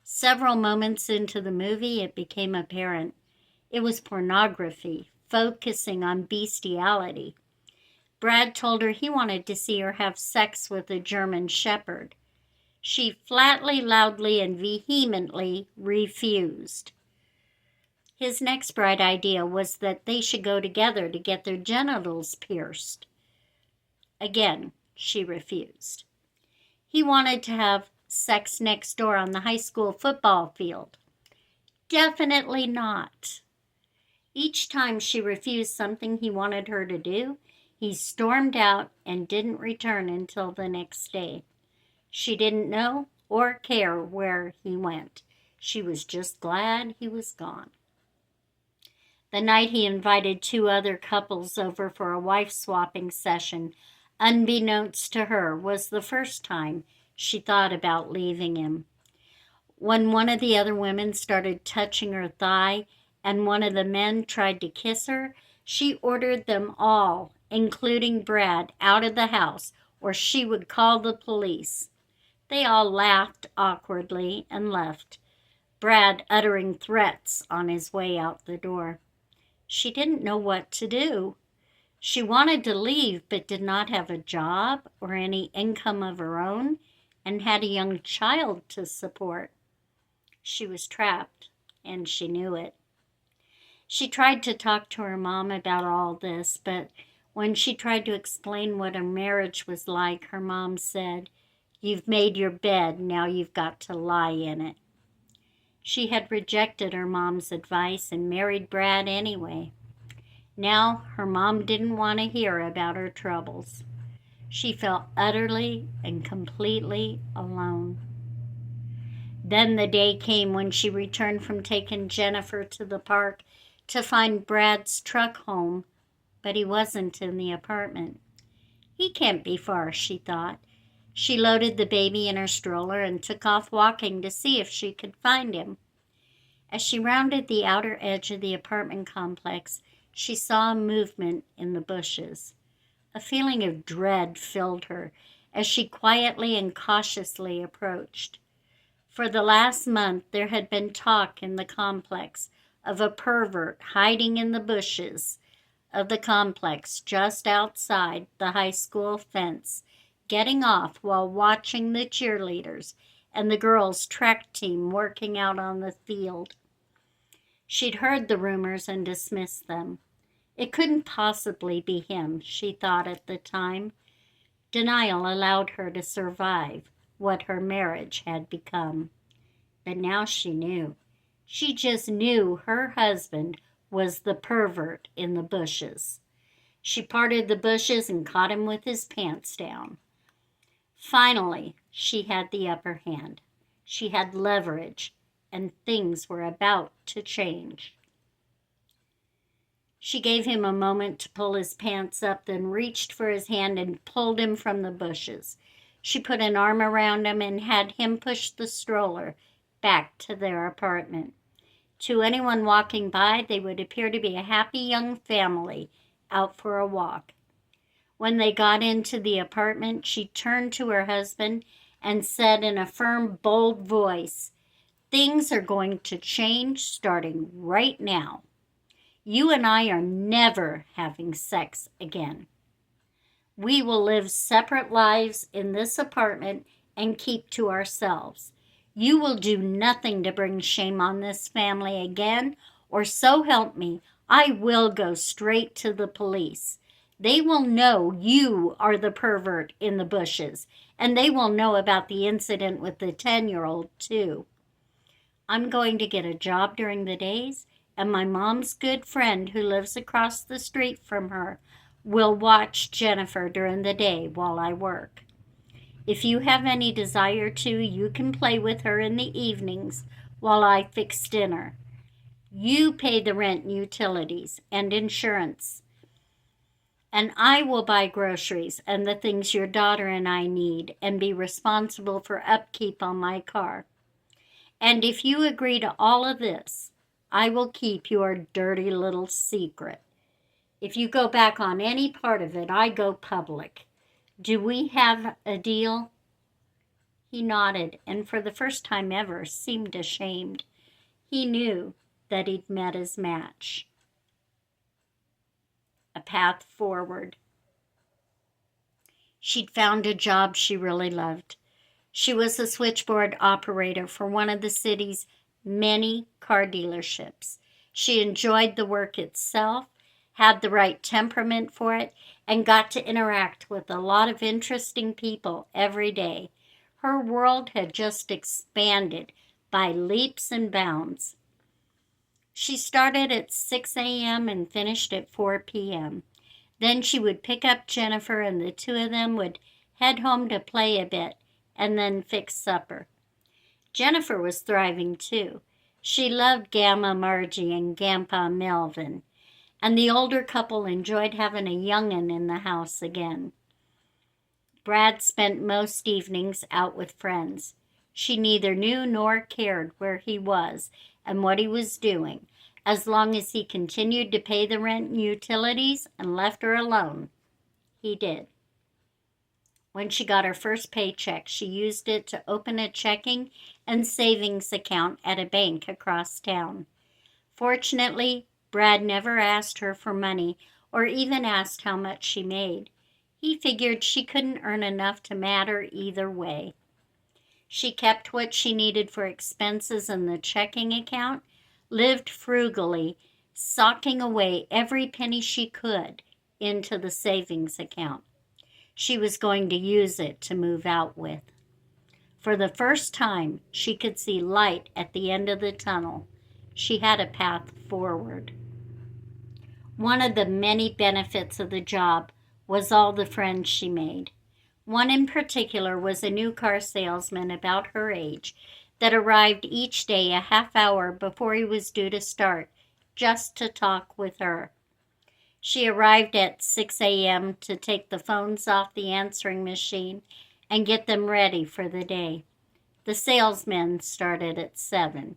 Several moments into the movie, it became apparent. It was pornography, focusing on bestiality. Brad told her he wanted to see her have sex with a German shepherd. She flatly, loudly, and vehemently refused. His next bright idea was that they should go together to get their genitals pierced. Again, she refused. He wanted to have sex next door on the high school football field. Definitely not. Each time she refused something he wanted her to do, he stormed out and didn't return until the next day. She didn't know or care where he went. She was just glad he was gone. The night he invited 2 other couples over for a wife-swapping session, unbeknownst to her, was the first time she thought about leaving him. When one of the other women started touching her thigh and one of the men tried to kiss her, she ordered them all, including Brad, out of the house, or she would call the police. They all laughed awkwardly and left, Brad uttering threats on his way out the door. She didn't know what to do. She wanted to leave but did not have a job or any income of her own and had a young child to support. She was trapped, and she knew it. She tried to talk to her mom about all this, but when she tried to explain what her marriage was like, her mom said, "You've made your bed, now you've got to lie in it." She had rejected her mom's advice and married Brad anyway. Now her mom didn't want to hear about her troubles. She felt utterly and completely alone. Then the day came when she returned from taking Jennifer to the park to find Brad's truck home, but he wasn't in the apartment. He can't be far, she thought. She loaded the baby in her stroller and took off walking to see if she could find him. As she rounded the outer edge of the apartment complex, she saw a movement in the bushes. A feeling of dread filled her as she quietly and cautiously approached. For the last month, there had been talk in the complex of a pervert hiding in the bushes of the complex just outside the high school fence, getting off while watching the cheerleaders and the girls' track team working out on the field. She'd heard the rumors and dismissed them. It couldn't possibly be him, she thought at the time. Denial allowed her to survive what her marriage had become. But now she knew. She just knew her husband was the pervert in the bushes. She parted the bushes and caught him with his pants down. Finally, she had the upper hand. She had leverage, and things were about to change. She gave him a moment to pull his pants up, then reached for his hand and pulled him from the bushes. She put an arm around him and had him push the stroller back to their apartment. To anyone walking by, they would appear to be a happy young family out for a walk. When they got into the apartment, she turned to her husband and said in a firm, bold voice, "Things are going to change starting right now. You and I are never having sex again. We will live separate lives in this apartment and keep to ourselves. You will do nothing to bring shame on this family again, or so help me, I will go straight to the police. They will know you are the pervert in the bushes, and they will know about the incident with the 10-year-old too. I'm going to get a job during the days, and my mom's good friend who lives across the street from her will watch Jennifer during the day while I work. If you have any desire to, you can play with her in the evenings while I fix dinner. You pay the rent and utilities and insurance, and I will buy groceries and the things your daughter and I need and be responsible for upkeep on my car. And if you agree to all of this, I will keep your dirty little secret. If you go back on any part of it, I go public. Do we have a deal?" He nodded, and for the first time ever seemed ashamed. He knew that he'd met his match. A path forward. She'd found a job she really loved. She was a switchboard operator for one of the city's many car dealerships. She enjoyed the work itself, had the right temperament for it, and got to interact with a lot of interesting people every day. Her world had just expanded by leaps and bounds. She started at 6 a.m. and finished at 4 p.m. Then she would pick up Jennifer, and the two of them would head home to play a bit and then fix supper. Jennifer was thriving too. She loved Gamma Margie and Grandpa Melvin, and the older couple enjoyed having a young'un in the house again. Brad spent most evenings out with friends. She neither knew nor cared where he was and what he was doing, as long as he continued to pay the rent and utilities and left her alone. He did. When she got her first paycheck, she used it to open a checking and savings account at a bank across town. Fortunately, Brad never asked her for money or even asked how much she made. He figured she couldn't earn enough to matter either way. She kept what she needed for expenses in the checking account, lived frugally, socking away every penny she could into the savings account. She was going to use it to move out with. For the first time, she could see light at the end of the tunnel. She had a path forward. One of the many benefits of the job was all the friends she made. One in particular was a new car salesman about her age that arrived each day a half hour before he was due to start, just to talk with her. She arrived at 6 a.m. to take the phones off the answering machine and get them ready for the day. The salesmen started at 7.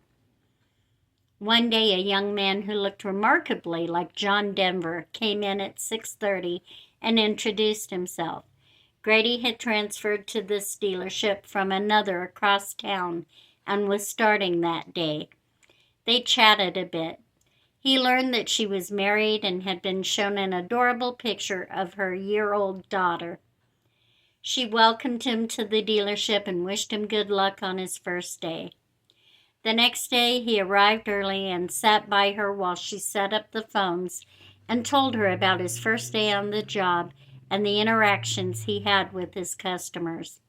One day, a young man who looked remarkably like John Denver came in at 6:30 and introduced himself. Grady had transferred to this dealership from another across town and was starting that day. They chatted a bit. He learned that she was married and had been shown an adorable picture of her year-old daughter. She welcomed him to the dealership and wished him good luck on his first day. The next day, he arrived early and sat by her while she set up the phones and told her about his first day on the job and the interactions he had with his customers.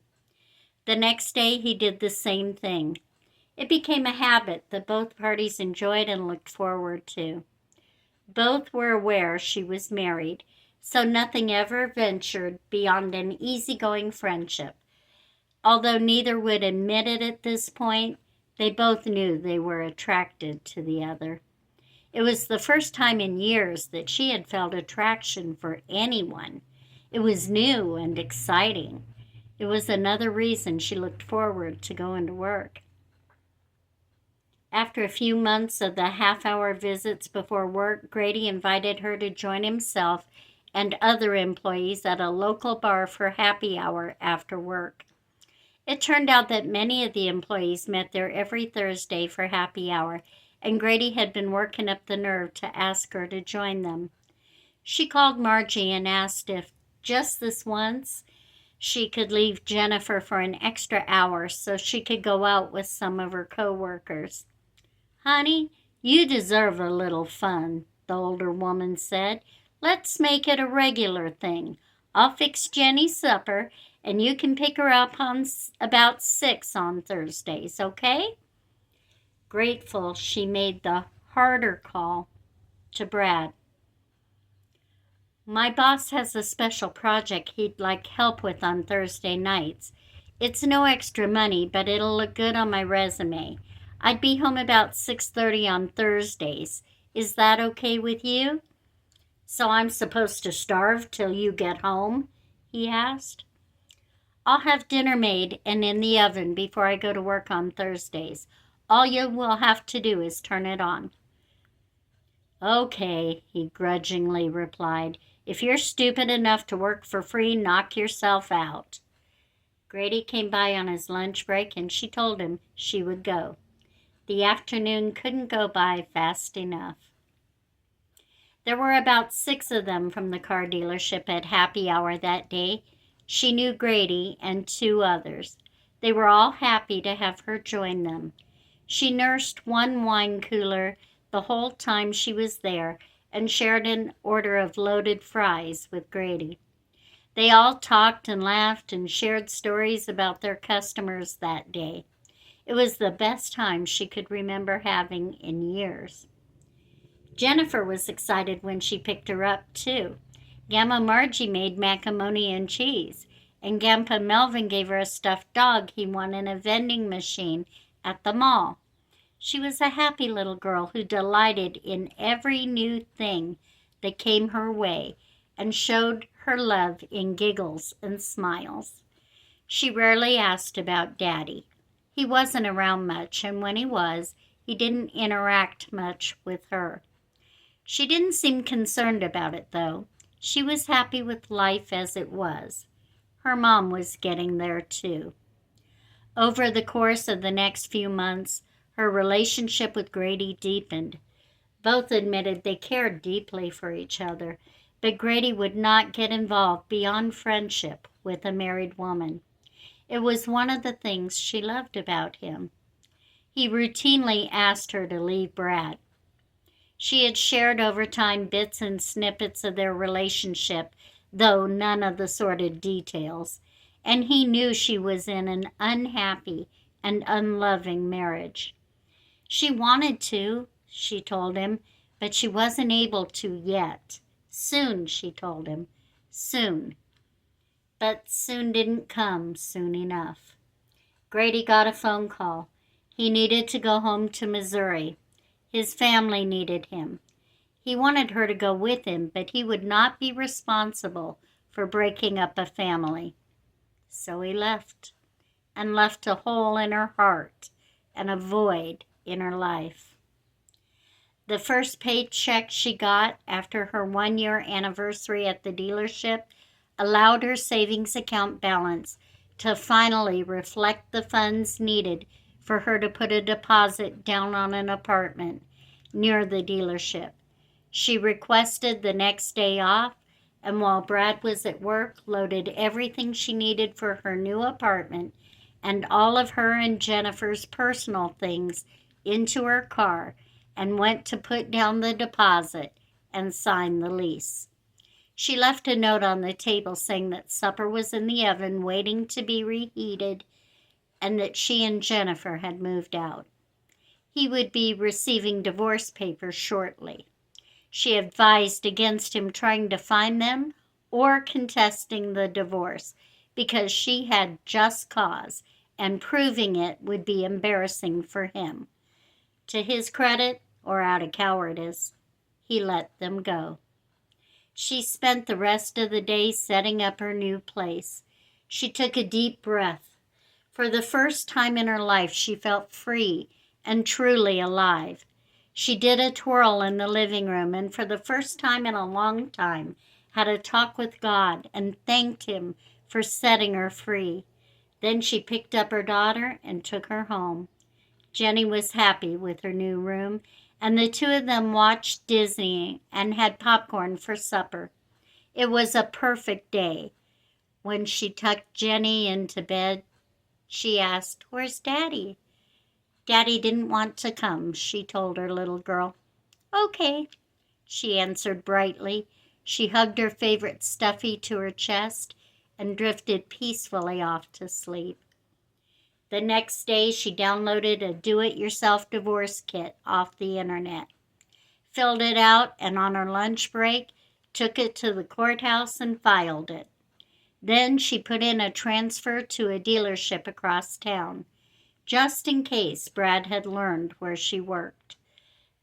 The next day, he did the same thing. It became a habit that both parties enjoyed and looked forward to. Both were aware she was married, so nothing ever ventured beyond an easygoing friendship. Although neither would admit it at this point, they both knew they were attracted to the other. It was the first time in years that she had felt attraction for anyone. It was new and exciting. It was another reason she looked forward to going to work. After a few months of the half-hour visits before work, Grady invited her to join himself and other employees at a local bar for happy hour after work. It turned out that many of the employees met there every Thursday for happy hour, and Grady had been working up the nerve to ask her to join them. She called Margie and asked if, just this once, she could leave Jennifer for an extra hour so she could go out with some of her co-workers. "Honey, you deserve a little fun," the older woman said. "Let's make it a regular thing. I'll fix Jenny's supper, and you can pick her up on about 6 on Thursdays, okay?" Grateful, she made the harder call to Brad. "My boss has a special project he'd like help with on Thursday nights. It's no extra money, but it'll look good on my resume. I'd be home about 6:30 on Thursdays. Is that okay with you?" "So I'm supposed to starve till you get home?" he asked. "I'll have dinner made and in the oven before I go to work on Thursdays. All you will have to do is turn it on." "Okay," he grudgingly replied. "If you're stupid enough to work for free, knock yourself out." Grady came by on his lunch break and she told him she would go. The afternoon couldn't go by fast enough. There were about 6 of them from the car dealership at happy hour that day. She knew Grady and 2 others. They were all happy to have her join them. She nursed one wine cooler the whole time she was there and shared an order of loaded fries with Grady. They all talked and laughed and shared stories about their customers that day. It was the best time she could remember having in years. Jennifer was excited when she picked her up, too. Gamma Margie made macaroni and cheese, and Grandpa Melvin gave her a stuffed dog he won in a vending machine at the mall. She was a happy little girl who delighted in every new thing that came her way and showed her love in giggles and smiles. She rarely asked about Daddy. He wasn't around much, and when he was, he didn't interact much with her. She didn't seem concerned about it, though. She was happy with life as it was. Her mom was getting there, too. Over the course of the next few months, her relationship with Grady deepened. Both admitted they cared deeply for each other, but Grady would not get involved beyond friendship with a married woman. It was one of the things she loved about him. He routinely asked her to leave Brad. She had shared over time bits and snippets of their relationship, though none of the sordid details, and he knew she was in an unhappy and unloving marriage. She wanted to, she told him, but she wasn't able to yet. Soon, she told him. Soon. But soon didn't come soon enough. Grady got a phone call. He needed to go home to Missouri. His family needed him. He wanted her to go with him, but he would not be responsible for breaking up a family. So he left, and left a hole in her heart and a void in her life. The first paycheck she got after her 1-year anniversary at the dealership allowed her savings account balance to finally reflect the funds needed for her to put a deposit down on an apartment near the dealership. She requested the next day off, and while Brad was at work, loaded everything she needed for her new apartment and all of her and Jennifer's personal things into her car and went to put down the deposit and sign the lease. She left a note on the table saying that supper was in the oven waiting to be reheated and that she and Jennifer had moved out. He would be receiving divorce papers shortly. She advised against him trying to find them or contesting the divorce because she had just cause and proving it would be embarrassing for him. To his credit, or out of cowardice, he let them go. She spent the rest of the day setting up her new place. She took a deep breath. For the first time in her life, she felt free and truly alive. She did a twirl in the living room and for the first time in a long time had a talk with God and thanked him for setting her free. Then she picked up her daughter and took her home. Jenny was happy with her new room, and the two of them watched Disney and had popcorn for supper. It was a perfect day. When she tucked Jenny into bed, she asked, "Where's Daddy?" "Daddy didn't want to come," she told her little girl. "Okay," she answered brightly. She hugged her favorite stuffy to her chest and drifted peacefully off to sleep. The next day, she downloaded a do-it-yourself divorce kit off the internet, filled it out, and on her lunch break, took it to the courthouse and filed it. Then she put in a transfer to a dealership across town, just in case Brad had learned where she worked.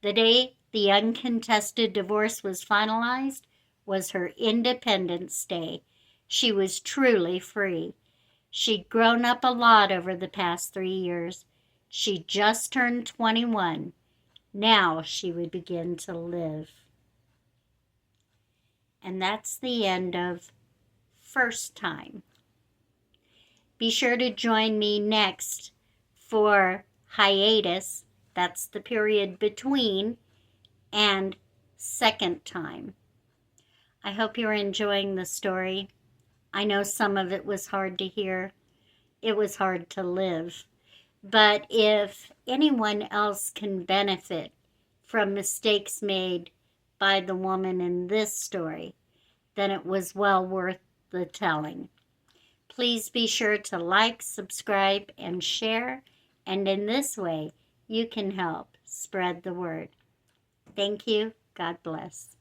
The day the uncontested divorce was finalized was her Independence Day. She was truly free. She'd grown up a lot over the past 3 years. She just turned 21. Now she would begin to live. And that's the end of First Time. Be sure to join me next for Hiatus, that's the period between, and Second Time. I hope you're enjoying the story. I know some of it was hard to hear. It was hard to live. But if anyone else can benefit from mistakes made by the woman in this story, then it was well worth the telling. Please be sure to like, subscribe, and share. And in this way, you can help spread the word. Thank you. God bless.